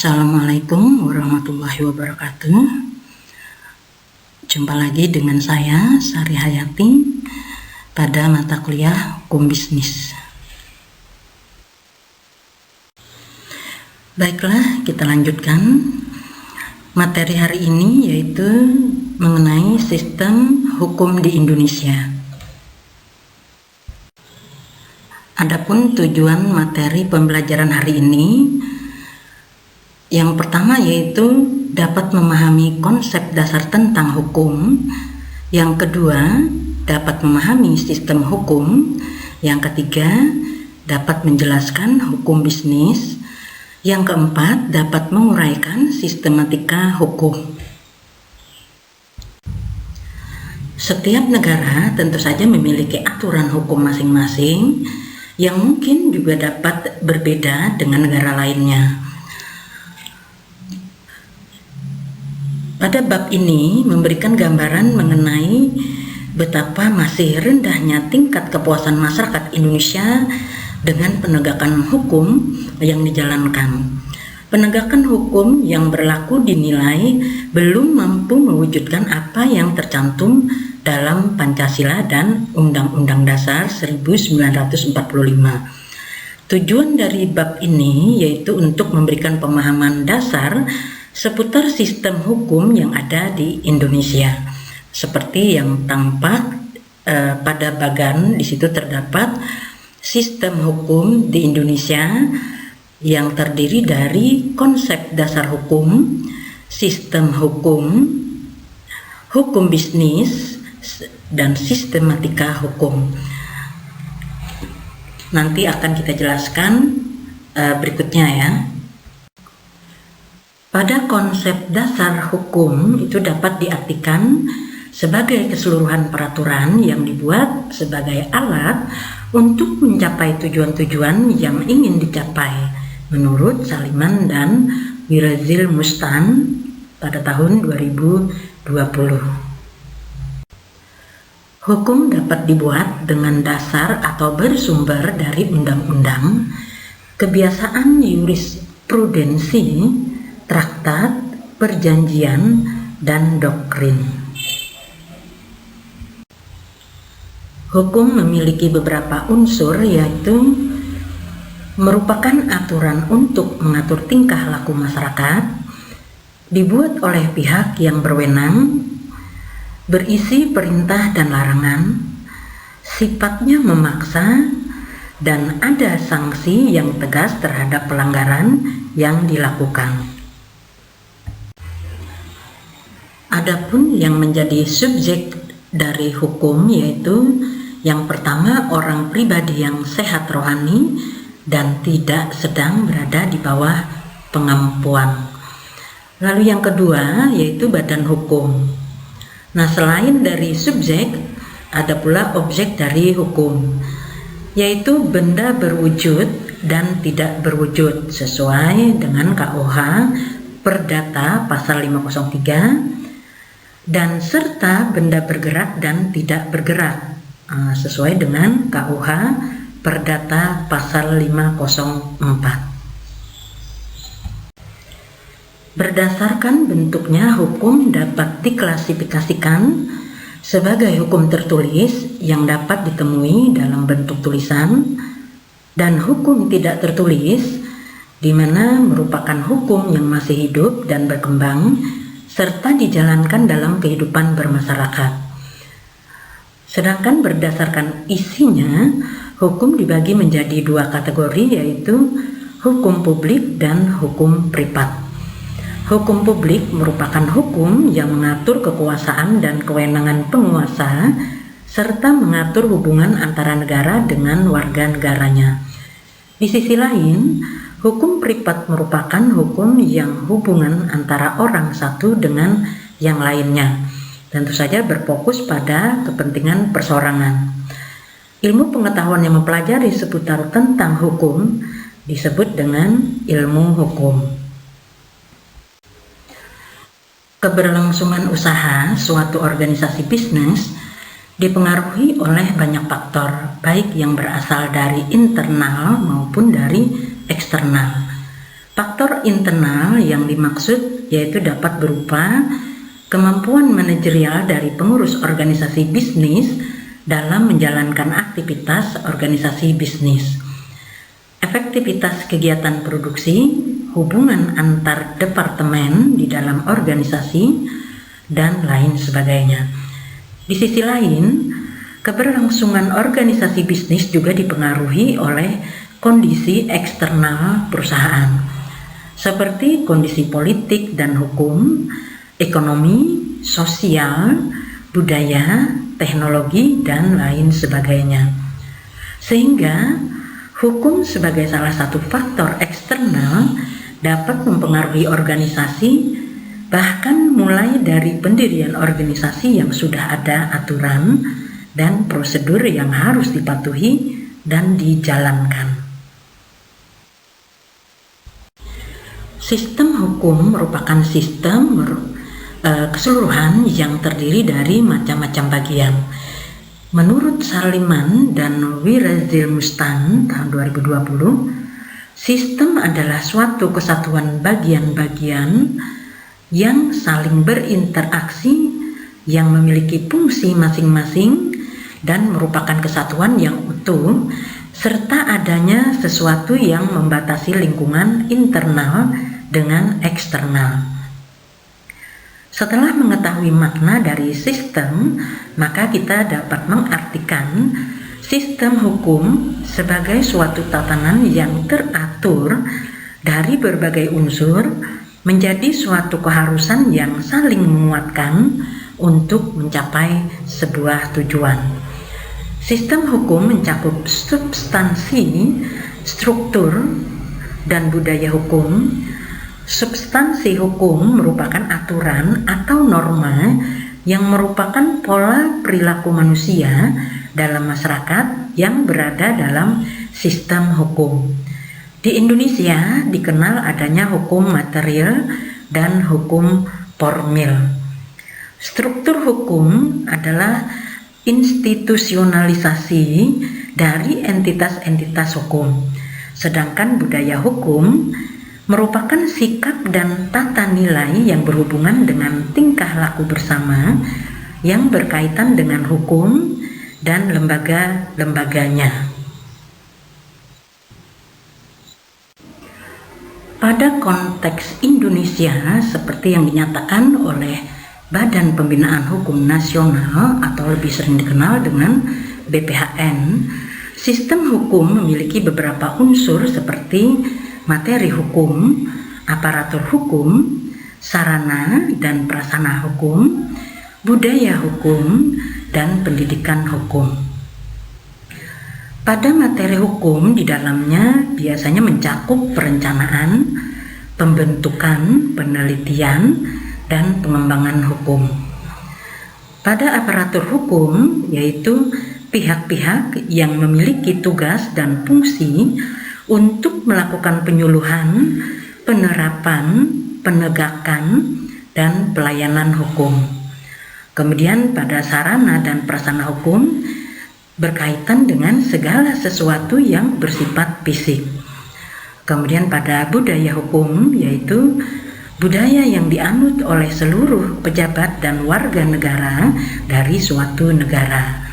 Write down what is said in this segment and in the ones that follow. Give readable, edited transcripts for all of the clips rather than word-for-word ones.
Assalamualaikum warahmatullahi wabarakatuh. Jumpa lagi dengan saya, Sari Hayati, pada mata kuliah Hukum Bisnis. Baiklah, kita lanjutkan. Materi hari ini yaitu mengenai sistem hukum di Indonesia. Adapun tujuan materi pembelajaran hari ini, yang pertama yaitu dapat memahami konsep dasar tentang hukum. Yang kedua, dapat memahami sistem hukum. Yang ketiga, dapat menjelaskan hukum bisnis. Yang keempat, dapat menguraikan sistematika hukum. Setiap negara tentu saja memiliki aturan hukum masing-masing yang mungkin juga dapat berbeda dengan negara lainnya. Pada bab ini memberikan gambaran mengenai betapa masih rendahnya tingkat kepuasan masyarakat Indonesia dengan penegakan hukum yang dijalankan. Penegakan hukum yang berlaku dinilai belum mampu mewujudkan apa yang tercantum dalam Pancasila dan Undang-Undang Dasar 1945. Tujuan dari bab ini yaitu untuk memberikan pemahaman dasar seputar sistem hukum yang ada di Indonesia. Seperti yang tampak pada bagan di situ terdapat sistem hukum di Indonesia yang terdiri dari konsep dasar hukum, sistem hukum, hukum bisnis, dan sistematika hukum. Nanti akan kita jelaskan berikutnya ya. Pada konsep dasar hukum itu dapat diartikan sebagai keseluruhan peraturan yang dibuat sebagai alat untuk mencapai tujuan-tujuan yang ingin dicapai menurut Saliman dan Wirazil Mustan pada tahun 2020. Hukum dapat dibuat dengan dasar atau bersumber dari undang-undang, kebiasaan jurisprudensi, traktat, perjanjian, dan doktrin. Hukum memiliki beberapa unsur, yaitu merupakan aturan untuk mengatur tingkah laku masyarakat, dibuat oleh pihak yang berwenang, berisi perintah dan larangan, sifatnya memaksa, dan ada sanksi yang tegas terhadap pelanggaran yang dilakukan. Adapun yang menjadi subjek dari hukum yaitu yang pertama, orang pribadi yang sehat rohani dan tidak sedang berada di bawah pengampuan. Lalu yang kedua yaitu badan hukum. Nah, selain dari subjek ada pula objek dari hukum, yaitu benda berwujud dan tidak berwujud sesuai dengan KUH Perdata pasal 503, dan serta benda bergerak dan tidak bergerak sesuai dengan KUH Perdata pasal 504. Berdasarkan bentuknya, hukum dapat diklasifikasikan sebagai hukum tertulis yang dapat ditemui dalam bentuk tulisan, dan hukum tidak tertulis di mana merupakan hukum yang masih hidup dan berkembang serta dijalankan dalam kehidupan bermasyarakat. Sedangkan berdasarkan isinya, hukum dibagi menjadi dua kategori, yaitu hukum publik dan hukum privat. Hukum publik merupakan hukum yang mengatur kekuasaan dan kewenangan penguasa serta mengatur hubungan antara negara dengan warga negaranya. Di sisi lain, hukum privat merupakan hukum yang hubungan antara orang satu dengan yang lainnya, tentu saja berfokus pada kepentingan perseorangan. Ilmu pengetahuan yang mempelajari seputar tentang hukum disebut dengan ilmu hukum. Keberlangsungan usaha suatu organisasi bisnis dipengaruhi oleh banyak faktor, baik yang berasal dari internal maupun dari eksternal. Faktor internal yang dimaksud yaitu dapat berupa kemampuan manajerial dari pengurus organisasi bisnis dalam menjalankan aktivitas organisasi bisnis, efektivitas kegiatan produksi, hubungan antar departemen di dalam organisasi, dan lain sebagainya. Di sisi lain, keberlangsungan organisasi bisnis juga dipengaruhi oleh kondisi eksternal perusahaan, seperti kondisi politik dan hukum, ekonomi, sosial, budaya, teknologi, dan lain sebagainya. Sehingga hukum sebagai salah satu faktor eksternal dapat mempengaruhi organisasi, bahkan mulai dari pendirian organisasi yang sudah ada aturan dan prosedur yang harus dipatuhi dan dijalankan. Sistem hukum merupakan sistem keseluruhan yang terdiri dari macam-macam bagian. Menurut Saliman dan Wirazilmustan tahun 2020, sistem adalah suatu kesatuan bagian-bagian yang saling berinteraksi, yang memiliki fungsi masing-masing dan merupakan kesatuan yang utuh, serta adanya sesuatu yang membatasi lingkungan internal dengan eksternal. Setelah mengetahui makna dari sistem, maka kita dapat mengartikan sistem hukum sebagai suatu tatanan yang teratur dari berbagai unsur menjadi suatu keharusan yang saling menguatkan untuk mencapai sebuah tujuan. Sistem hukum mencakup substansi, struktur, dan budaya hukum. Substansi hukum merupakan aturan atau norma yang merupakan pola perilaku manusia dalam masyarakat yang berada dalam sistem hukum. Di Indonesia dikenal adanya hukum material dan hukum formil. Struktur hukum adalah institusionalisasi dari entitas-entitas hukum, sedangkan budaya hukum merupakan sikap dan tata nilai yang berhubungan dengan tingkah laku bersama yang berkaitan dengan hukum dan lembaga-lembaganya. Pada konteks Indonesia, seperti yang dinyatakan oleh Badan Pembinaan Hukum Nasional atau lebih sering dikenal dengan BPHN, sistem hukum memiliki beberapa unsur seperti materi hukum, aparatur hukum, sarana dan prasarana hukum, budaya hukum, dan pendidikan hukum. Pada materi hukum di dalamnya biasanya mencakup perencanaan, pembentukan, penelitian, dan pengembangan hukum. Pada aparatur hukum, yaitu pihak-pihak yang memiliki tugas dan fungsi untuk melakukan penyuluhan, penerapan, penegakan, dan pelayanan hukum. Kemudian pada sarana dan prasarana hukum berkaitan dengan segala sesuatu yang bersifat fisik. Kemudian pada budaya hukum, yaitu budaya yang dianut oleh seluruh pejabat dan warga negara dari suatu negara.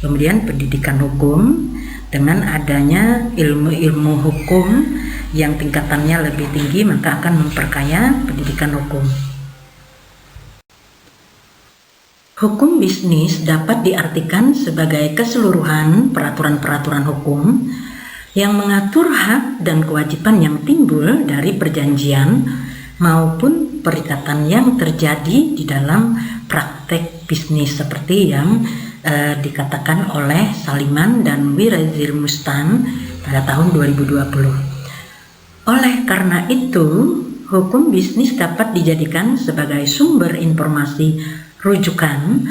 Kemudian pendidikan hukum, dengan adanya ilmu-ilmu hukum yang tingkatannya lebih tinggi maka akan memperkaya pendidikan hukum. Hukum bisnis dapat diartikan sebagai keseluruhan peraturan-peraturan hukum yang mengatur hak dan kewajiban yang timbul dari perjanjian maupun perikatan yang terjadi di dalam praktek bisnis seperti yang dikatakan oleh Saliman dan Wirazilmustan pada tahun 2020. Oleh karena itu, hukum bisnis dapat dijadikan sebagai sumber informasi rujukan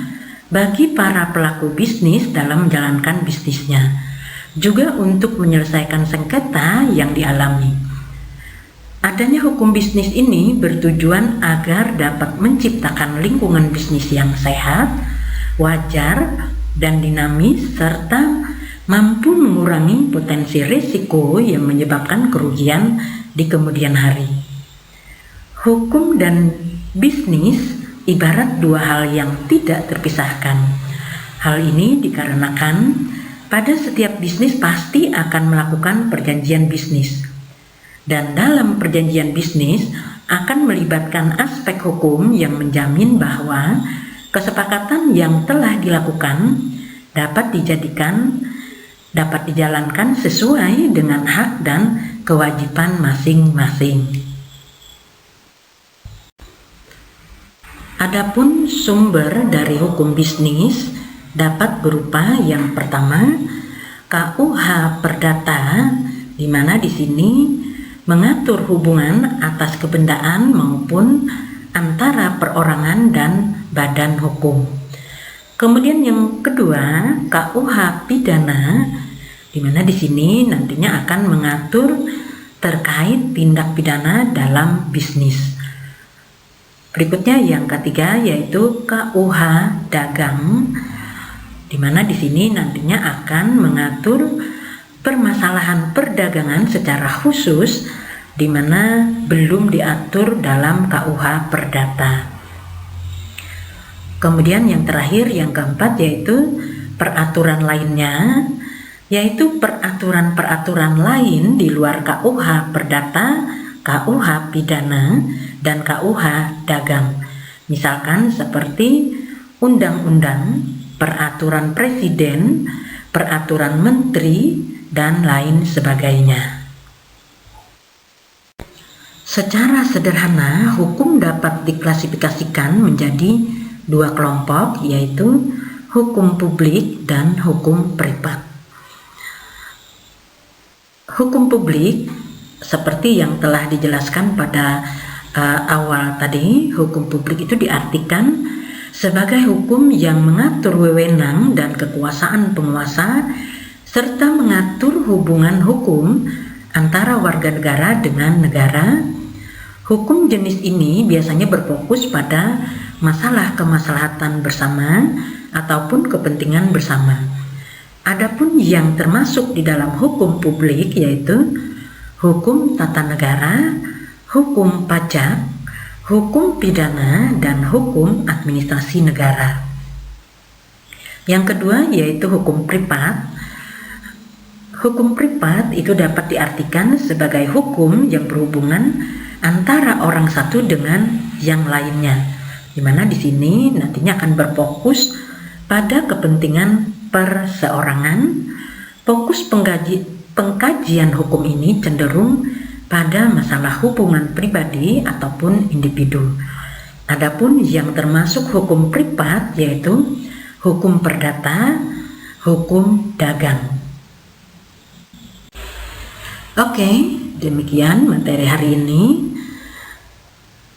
bagi para pelaku bisnis dalam menjalankan bisnisnya, juga untuk menyelesaikan sengketa yang dialami. Adanya hukum bisnis ini bertujuan agar dapat menciptakan lingkungan bisnis yang sehat, wajar, dan dinamis, serta mampu mengurangi potensi risiko yang menyebabkan kerugian di kemudian hari. Hukum dan bisnis ibarat dua hal yang tidak terpisahkan. Hal ini dikarenakan pada setiap bisnis pasti akan melakukan perjanjian bisnis. Dan dalam perjanjian bisnis akan melibatkan aspek hukum yang menjamin bahwa kesepakatan yang telah dilakukan dapat dijalankan sesuai dengan hak dan kewajiban masing-masing. Adapun sumber dari hukum bisnis dapat berupa yang pertama KUH Perdata, di mana di sini mengatur hubungan atas kebendaan maupun antara perorangan dan badan hukum. Kemudian yang kedua KUH Pidana, di mana di sini nantinya akan mengatur terkait tindak pidana dalam bisnis. Berikutnya yang ketiga yaitu KUH Dagang, di mana di sini nantinya akan mengatur permasalahan perdagangan secara khusus, di mana belum diatur dalam KUH Perdata. Kemudian yang terakhir yang keempat yaitu peraturan lainnya, yaitu peraturan-peraturan lain di luar KUH Perdata, KUH Pidana, dan KUH Dagang. Misalkan seperti undang-undang, peraturan presiden, peraturan menteri, dan lain sebagainya. Secara sederhana, hukum dapat diklasifikasikan menjadi dua kelompok, yaitu hukum publik dan hukum privat. Hukum publik seperti yang telah dijelaskan pada awal tadi, hukum publik itu diartikan sebagai hukum yang mengatur wewenang dan kekuasaan penguasa serta mengatur hubungan hukum antara warga negara dengan negara. Hukum jenis ini biasanya berfokus pada masalah kemaslahatan bersama ataupun kepentingan bersama. Adapun yang termasuk di dalam hukum publik yaitu hukum tata negara, hukum pajak, hukum pidana, dan hukum administrasi negara. Yang kedua yaitu hukum privat. Hukum privat itu dapat diartikan sebagai hukum yang berhubungan antara orang satu dengan yang lainnya, di mana di sini nantinya akan berfokus pada kepentingan perseorangan. Fokus pengkajian hukum ini cenderung pada masalah hubungan pribadi ataupun individu. Adapun yang termasuk hukum privat yaitu hukum perdata, hukum dagang. Oke, demikian materi hari ini.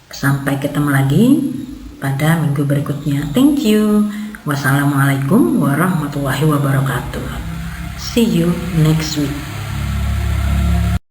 Sampai ketemu lagi pada minggu berikutnya. Thank you. Wassalamualaikum warahmatullahi wabarakatuh. See you next week.